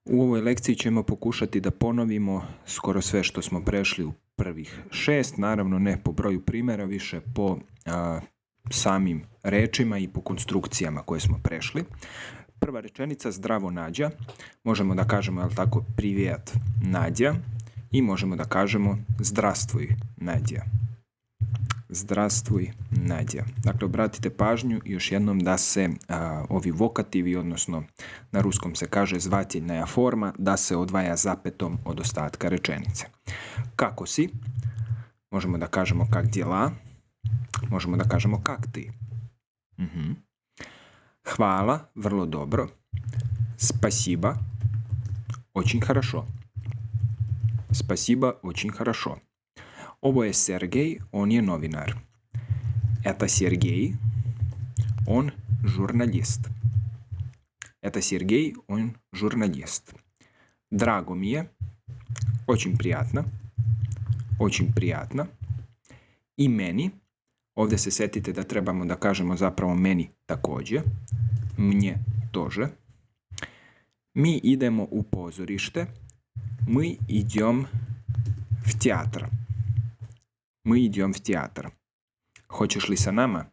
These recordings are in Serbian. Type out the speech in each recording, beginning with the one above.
U ovoj lekciji ćemo pokušati da ponovimo skoro sve što smo prešli u prvih 6, naravno ne po broju primjera, više po samim rečima i po konstrukcijama koje smo prešli. Prva rečenica, zdravo Nađa, možemo da kažemo, jel tako, privijet Nađa, i možemo da kažemo zdravstvuj Nađa. Zdravstvuj Nađa. Dakle, obratite pažnju još jednom da se ovi vokativi, odnosno na ruskom se kaže zvateljna forma, da se odvaja zapetom od ostatka rečenice. Kako si? Možemo da kažemo kak djela. Možemo da kažemo kak ti. Hvala, vrlo dobro. Спасибо, очень хорошо. Спасибо, очень хорошо. Ovo je Sergej, on je novinar. Это Сергей, он журналист. Это Сергей, он журналист. Drago mi je, очень приятно, очень приятно. I meni, ovdje se setite da trebamo da kažemo zapravo meni također, мне тоже. Mi idemo u pozorište, мы идем в театр. Мы идем в театр. Hoćeš li sa nama?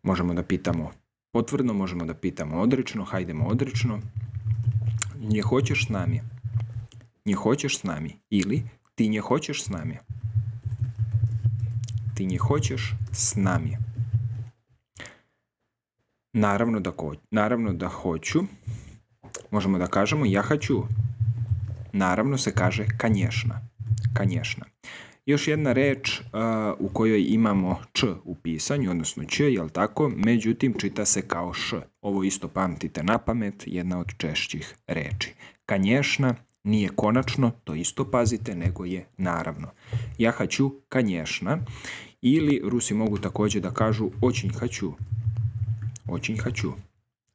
Možemo da pitamo potvrdno, možemo da pitamo odrečno, hajdemo odrečno. Не хочешь с нами? Не хочешь с нами? Или ты не хочешь с нами? Ты не хочешь с нами? Naravno da hoću. Možemo da kažemo ja хочу. Naravno se kaže конечно. Конечно. Još jedna reč u kojoj imamo č u pisanju, odnosno č, jel tako? Međutim, čita se kao š. Ovo isto pamtite na pamet, jedna od češćih reči. Конечно nije konačno, to isto pazite, nego je naravno. Ja хочу, конечно. Ili Rusi mogu također da kažu очень хочу. Очень хочу.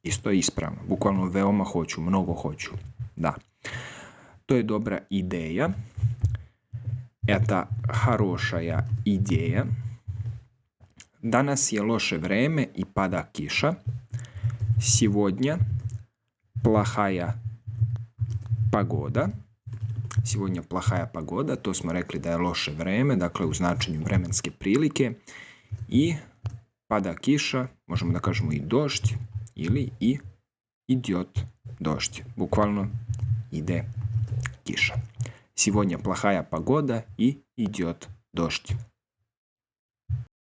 Isto je ispravno. Bukvalno veoma hoću, mnogo hoću. Da. To je dobra ideja. Это хорошая идея. Danas je loše vreme i pada kiša. Сегодня плохая погода. Сегодня плохая погода. To smo rekli da je loše vreme, dakle u značenju vremenske prilike. I pada kiša, možemo da kažemo i došć ili i идет дождь. Bukvalno ide kiša. Сегодня плохая погода и идет дождь.